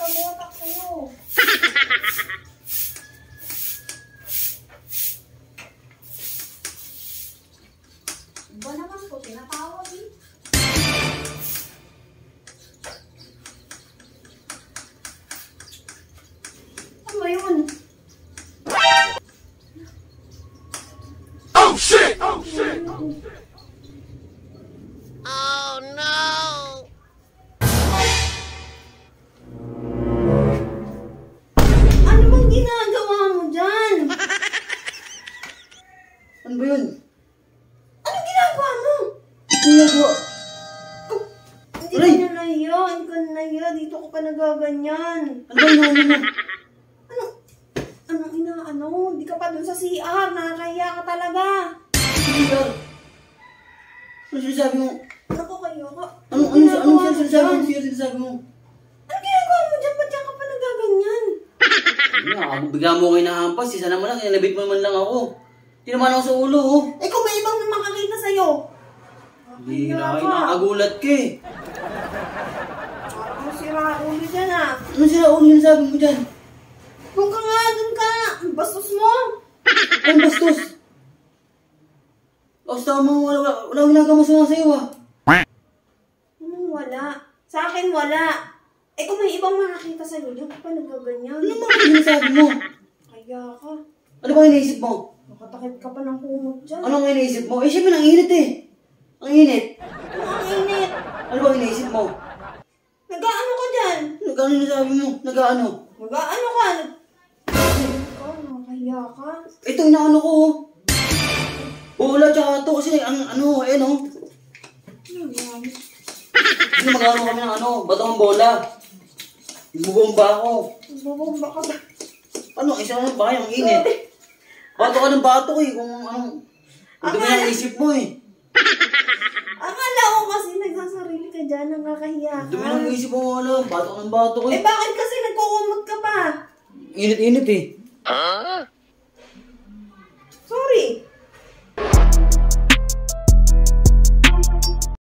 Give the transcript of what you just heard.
nakakamutak sa'yo. Ba naman po, tinatawag eh. Ano ba yun? Oh shit! Oh shit! Oh no! Ano bang ginagawa mo dyan? Ano ba yun? Ano ginagawa mo? Ginagawa? Hindi ka na nahiya, hindi ka na nahiya, dito ko pa nagaganyan. Ano ba inaano mo? Anong inaano? Hindi ka pa dun sa CR, nakakahiya ka talaga. CR? Ano sinasabi mo? Naku kayo ka. Anong sinasabi mo? Sinasabi mo? Ano ginagawa mo dyan? Ba't yan ka pa nagaganyan? Ako bigla mo kayo nahampas. Isa naman lang, inabit mo naman lang ako. Hindi naman ako sa ulo, oh. Eh kung may ibang makakita sa'yo. Hindi na kayo, nakakagulat ka eh. Parang sira ulo dyan ah. Ano sila ulo yung sabi mo dyan? Doon ka nga, doon ka. Ang bastos mo. Ang bastos. Basta mo, wala ginagawa masama sa'yo ah. Anong wala? Sa akin wala. Eh kung may ibang makakita sa'yo, di ka pa nagaganyan. Ano naman ang sinasabi mo? Kaya ka. Ano ba iniisip mo? Nakatakip ka pa ng kumot dyan. Ano ang iniisip mo? Eh, syempre, ang init eh. Ang init. Ano ang init? Ano ba iniisip mo? Nag-aano ka dyan? Nag-ano sinasabi mo? Nag-ano? Nag-aano ka? Nakakahiya ka. Ito, inaano ko oh. Bola tsaka ito kasi ang ano, eh no. Ano yan? Kasi mag-ano kami ng ano, batong bola. Bubomba ako. Bubomba ka ba? Ano, isa na ba yung init? Bato ka ng bato eh, kung ano. Hindi mo yung isip mo eh. Akala ko kasi nagsasarili ka dyan, nakakahiya ka. Hindi mo yung isip mo, wala. Bato ka ng bato eh. Eh bakit kasi nagkukumot ka pa? Init-init eh.